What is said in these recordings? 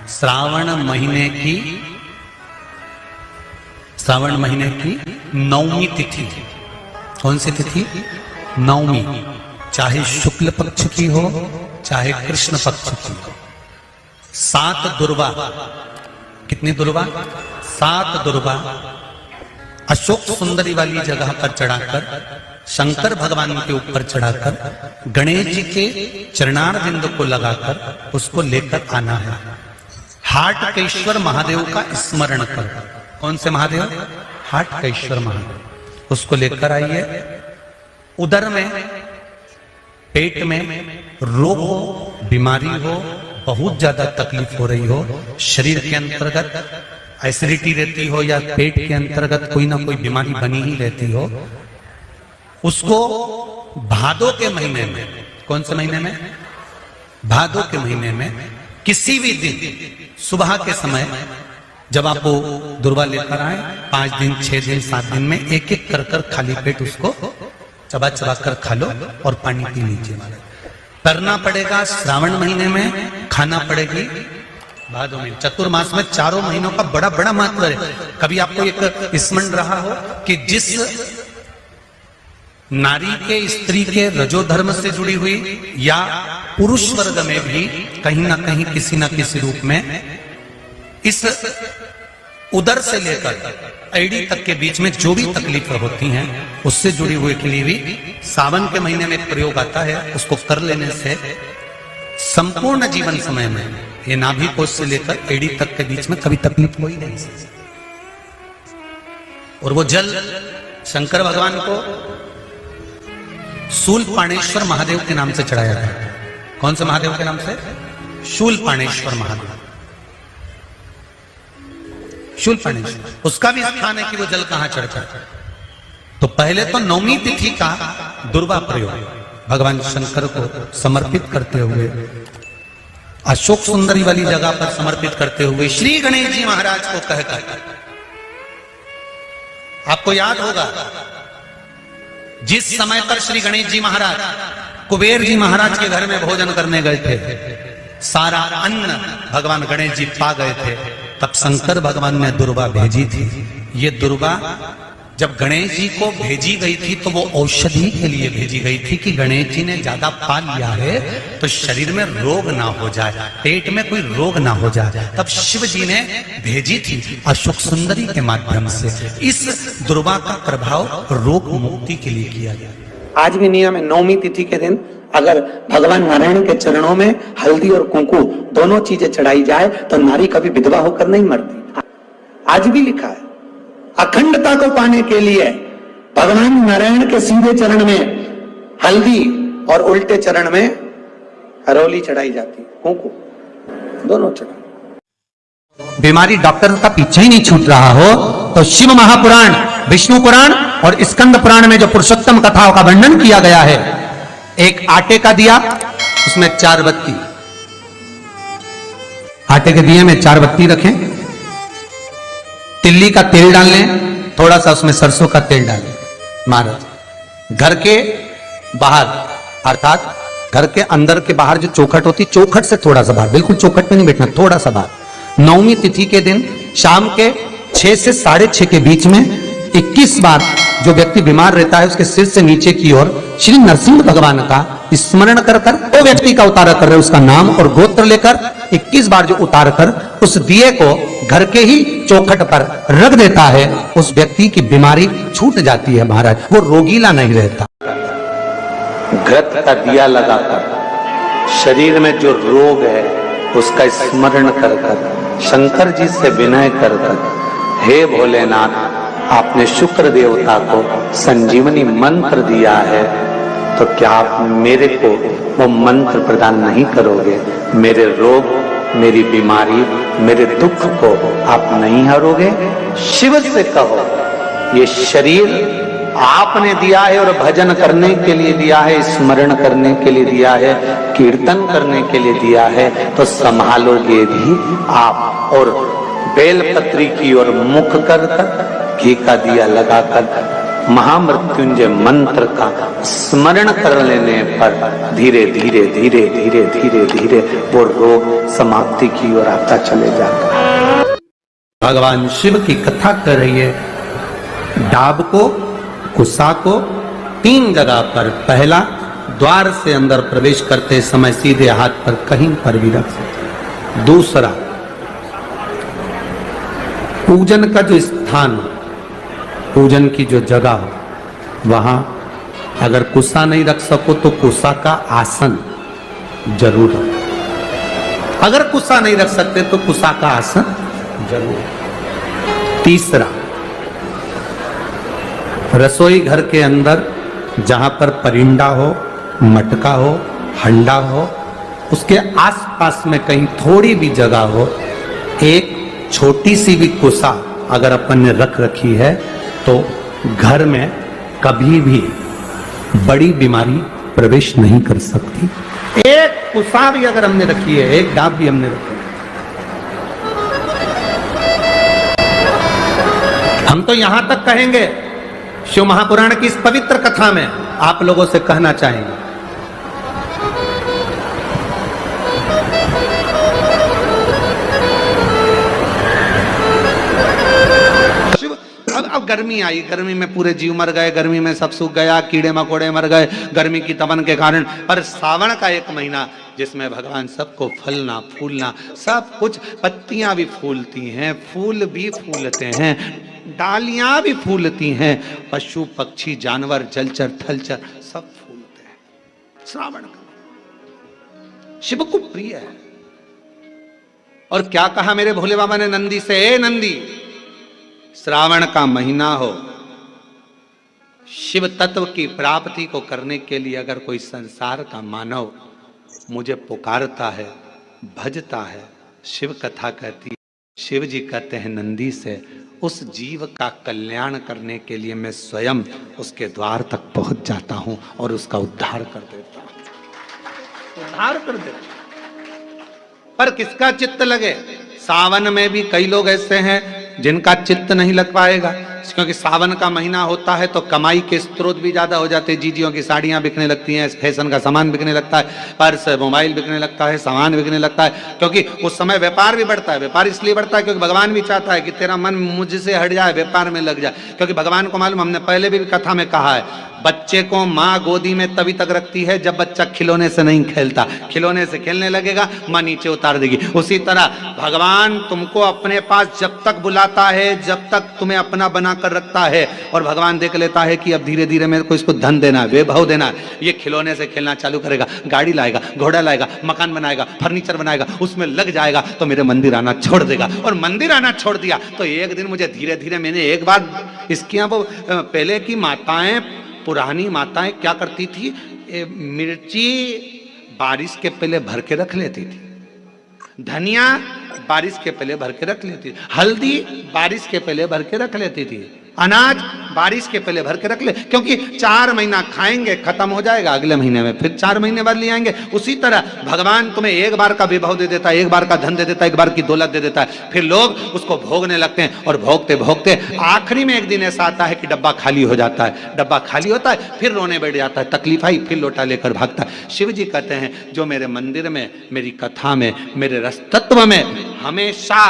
श्रावण महीने की नवमी तिथि। कौन सी तिथि? नवमी। चाहे शुक्ल पक्ष की हो चाहे कृष्ण पक्ष की हो। 7 दुर्वा। कितनी दुर्वा? 7 दुर्वा अशोक सुंदरी वाली जगह पर चढ़ाकर, शंकर भगवान के ऊपर चढ़ाकर, गणेश जी के चरणारविंद को लगाकर उसको लेकर आना है। हाटकेश्वर महादेव का स्मरण कर। कौन से महादेव? हाटकेश्वर महादेव। उसको लेकर आइए। उदर में, पेट में रोग हो, बीमारी हो, बहुत ज्यादा तकलीफ हो रही हो, शरीर के अंतर्गत एसिडिटी रहती हो या पेट के अंतर्गत कोई ना कोई बीमारी बनी ही रहती हो, उसको भादों के महीने में, कौन से महीने में? भादों के महीने में किसी भी दिन सुबह के समय जब आप वो दुर्वा लेकर आए, 5 दिन, 6 दिन, 7 दिन में एक एक कर खाली पेट उसको चबा चबा कर खा लो और पानी पी लीजिए। करना पड़ेगा श्रावण महीने में, खाना पड़ेगी भादों में। चतुर्मास में चारों महीनों का बड़ा बड़ा महत्व है। कभी आपको एक स्मरण रहा हो कि जिस नारी के, स्त्री के रजोधर्म से जुड़ी हुई या पुरुष वर्ग में भी कहीं ना कहीं किसी ना किसी रूप में इस उदर से लेकर एड़ी तक के बीच में जो भी तकलीफ होती हैं उससे जुड़ी हुई के लिए भी सावन के महीने में एक प्रयोग आता है। उसको कर लेने से संपूर्ण जीवन समय में ये नाभि कोश से लेकर एड़ी तक के बीच में कभी तकलीफ हो ही नहीं सकती। और वो जल शंकर भगवान को शूलपाणेश्वर महादेव के नाम से चढ़ाया जाता है। कौन से महादेव के नाम से? शूलपाणेश्वर महादेव। शूलपाणेश्वर, उसका भी स्थान है कि वो जल कहां चढ़ता है। तो पहले तो नवमी तिथि का दुर्वा प्रयोग भगवान शंकर को समर्पित करते हुए, अशोक सुंदरी वाली जगह पर समर्पित करते हुए श्री गणेश जी महाराज को कहकर, आपको याद होगा जिस समय पर श्री गणेश जी महाराज कुबेर जी महाराज के घर में भोजन करने गए थे, सारा अन्न भगवान गणेश जी पा गए थे, तब शंकर भगवान ने दुर्वा भेजी थी। ये दुर्वा जब गणेश जी को भेजी गई थी तो वो औषधि के लिए भेजी गई थी कि गणेश जी ने ज्यादा पा लिया है तो शरीर में रोग ना हो जाए, पेट में कोई रोग ना हो जाए। तब शिव जी ने भेजी थी अशोक सुंदरी के माध्यम से। इस दुर्वा का प्रभाव रोग मुक्ति के लिए किया गया। आज भी नियम है, नवमी तिथि के दिन अगर भगवान नारायण के चरणों में हल्दी और कुंकू दोनों चीजें चढ़ाई जाए तो नारी कभी विधवा होकर नहीं मरती। आज भी लिखा है, अखंडता को पाने के लिए भगवान नारायण के सीधे चरण में हल्दी और उल्टे चरण में हरोली चढ़ाई जाती, कुंकू दोनों चढ़ाई। बीमारी डॉक्टर का पीछे ही नहीं छूट रहा हो तो शिव महापुराण, विष्णु पुराण और स्कंद पुराण में जो पुरुषोत्तम कथाओं का वर्णन किया गया है, एक आटे का दिया, उसमें 4 बत्ती, आटे के दिए में 4 बत्ती रखें, तिल्ली का तेल डाल लें, थोड़ा सा उसमें सरसों का तेल डालें। महाराज घर के बाहर, अर्थात घर के अंदर के बाहर जो चौखट होती, चौखट से थोड़ा सा बाहर, बिल्कुल चौखट में नहीं बैठना, थोड़ा सा बाहर, नवमी तिथि के दिन शाम के 6 से 6:30 के बीच में 21 बार जो व्यक्ति बीमार रहता है उसके सिर से नीचे की ओर श्री नरसिंह भगवान का स्मरण कर कर, वो व्यक्ति का उतारा कर रहे उसका नाम और गोत्र लेकर 21 बार जो उतार कर उस दिए को घर के ही चौखट पर रख देता है, उस व्यक्ति की बीमारी छूट जाती है महाराज, वो रोगीला नहीं रहता। घृत का दिया लगाकर शरीर में जो रोग है उसका स्मरण कर कर, शंकर जी से विनय कर कर, हे भोलेनाथ आपने शुक्र देवता को संजीवनी मंत्र दिया है तो क्या आप मेरे को वो मंत्र प्रदान नहीं करोगे? मेरे रोग, मेरी बीमारी, मेरे दुख को आप नहीं हरोगे? शिव से कहो, ये शरीर आपने दिया है और भजन करने के लिए दिया है, स्मरण करने के लिए दिया है, कीर्तन करने के लिए दिया है, तो संभालोगे भी आप। और बेलपत्री की ओर मुख कर कर, घी का दिया लगाकर महामृत्युंजय मंत्र का स्मरण कर लेने पर धीरे धीरे धीरे धीरे धीरे धीरे वो रोग समाप्ति की ओर आता चले जाता है। भगवान शिव की कथा कर रही है। डाब को, कुसा को 3 जगह पर, पहला द्वार से अंदर प्रवेश करते समय सीधे हाथ पर कहीं पर भी रख सकते। दूसरा, पूजन का जो स्थान हो, पूजन की जो जगह हो, वहां अगर कुसा नहीं रख सको तो कुसा का आसन जरूर रखो। अगर कुसा नहीं रख सकते तो कुसा का आसन जरूर। तीसरा, रसोई घर के अंदर जहां पर परिंदा हो, मटका हो, हंडा हो, उसके आसपास में कहीं थोड़ी भी जगह हो, एक छोटी सी भी कुसा अगर अपन ने रख रखी है तो घर में कभी भी बड़ी बीमारी प्रवेश नहीं कर सकती। एक कुसा भी अगर हमने रखी है, एक डाब भी हमने रखी है, हम तो यहां तक कहेंगे, शिव महापुराण की इस पवित्र कथा में आप लोगों से कहना चाहेंगे, अब गर्मी आई, गर्मी में पूरे जीव मर गए, गर्मी में सब सूख गया, कीड़े मकोड़े मर गए गर्मी की तपन के कारण। पर सावन का एक महीना जिसमें भगवान सबको फलना फूलना सब कुछ, पत्तियां भी फूलती हैं, फूल भी फूलते हैं, डालियां भी फूलती हैं, पशु पक्षी जानवर जलचर थलचर सब फूलते हैं। श्रावण का शिव को प्रिय है। और क्या कहा मेरे भोले बाबा ने नंदी से, ए नंदी, श्रावण का महीना हो, शिव तत्व की प्राप्ति को करने के लिए अगर कोई संसार का मानव मुझे पुकारता है, भजता है, शिव कथा कहती है, शिव जी कहते हैं नंदी से, उस जीव का कल्याण करने के लिए मैं स्वयं उसके द्वार तक पहुंच जाता हूं और उसका उद्धार कर देता हूं, उद्धार कर देता हूं। पर किसका चित्त लगे? सावन में भी कई लोग ऐसे हैं जिनका चित्त नहीं लग पाएगा, क्योंकि सावन का महीना होता है तो कमाई के स्रोत भी ज्यादा हो जाते हैं। जीजियों की साड़ियां बिकने लगती हैं, फैशन का सामान बिकने लगता है, पर्स मोबाइल बिकने लगता है, सामान बिकने लगता है, क्योंकि उस समय व्यापार भी बढ़ता है। व्यापार इसलिए बढ़ता है क्योंकि भगवान भी चाहता है कि तेरा मन मुझसे हट जाए, व्यापार में लग जाए। क्योंकि भगवान को मालूम, हमने पहले भी कथा में कहा है, बच्चे को माँ गोदी में तभी तक रखती है जब बच्चा खिलौने से नहीं खेलता, खिलौने से खेलने लगेगा माँ नीचे उतार देगी। उसी तरह भगवान तुमको अपने पास जब तक बुलाता है, जब तक तुम्हें अपना बना कर रखता है, और भगवान देख लेता है कि अब धीरे धीरे मेरे को इसको धन देना है, वैभव देना है, ये खिलौने से खेलना चालू करेगा, गाड़ी लाएगा, घोड़ा लाएगा, मकान बनाएगा, फर्नीचर बनाएगा, उसमें लग जाएगा तो मेरे मंदिर आना छोड़ देगा। और मंदिर आना छोड़ दिया तो एक दिन मुझे धीरे धीरे, मैंने एक बार इसके यहाँ वो पहले की माताएं, पुरानी माताएं क्या करती थी, मिर्ची बारिश के पहले भर के रख लेती थी, धनिया बारिश के पहले भर के रख लेती थी, हल्दी बारिश के पहले भर के रख लेती थी, अनाज बारिश के पहले भर के रख ले, क्योंकि 4 महीना खाएंगे खत्म हो जाएगा, अगले महीने में फिर 4 महीने बाद ले आएंगे। उसी तरह भगवान तुम्हें एक बार का विभव दे देता है, एक बार का धन दे देता है, एक बार की दौलत दे देता है, फिर लोग उसको भोगने लगते हैं, और भोगते भोगते आखिरी में एक दिन ऐसा आता है कि डब्बा खाली हो जाता है। डब्बा खाली होता है, फिर रोने बैठ जाता है, तकलीफ आई, फिर लोटा लेकर भागता है। शिव जी कहते हैं जो मेरे मंदिर में, मेरी कथा में, मेरे रस तत्व में हमेशा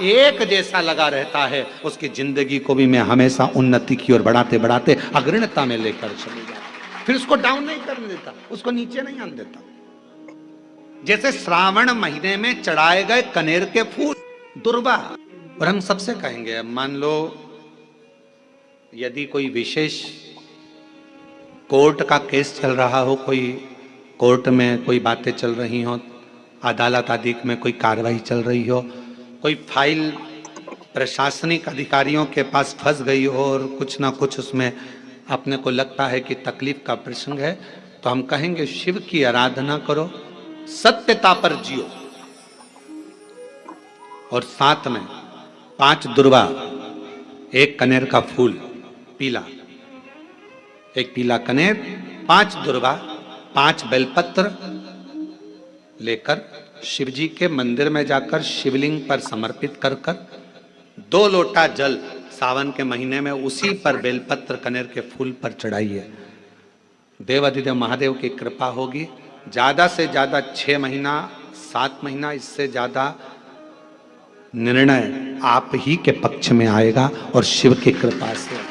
एक जैसा लगा रहता है, उसकी जिंदगी को भी मैं हमेशा उन्नति की ओर बढ़ाते बढ़ाते अग्रणता में लेकर चले जाता, फिर उसको डाउन नहीं करने देता, उसको नीचे नहीं आने देता। जैसे श्रावण महीने में चढ़ाए गए कनेर के फूल दुर्वा। और हम सबसे कहेंगे, मान लो यदि कोई विशेष कोर्ट का केस चल रहा हो, कोई कोर्ट में कोई बातें चल रही हो, अदालत आदि में कोई कार्रवाई चल रही हो, कोई फाइल प्रशासनिक अधिकारियों के पास फंस गई हो और कुछ ना कुछ उसमें अपने को लगता है कि तकलीफ का प्रसंग है, तो हम कहेंगे शिव की आराधना करो, सत्यता पर जियो, और साथ में 5 दुर्वा, 1 कनेर का फूल पीला, 1 पीला कनेर, 5 दुर्वा, 5 बेलपत्र लेकर शिव जी के मंदिर में जाकर शिवलिंग पर समर्पित कर 2 लोटा जल सावन के महीने में उसी पर बेलपत्र कनेर के फूल पर चढ़ाइए। देवाधिदेव महादेव की कृपा होगी। ज्यादा से ज्यादा 6 महीना 7 महीना, इससे ज्यादा निर्णय आप ही के पक्ष में आएगा और शिव की कृपा से।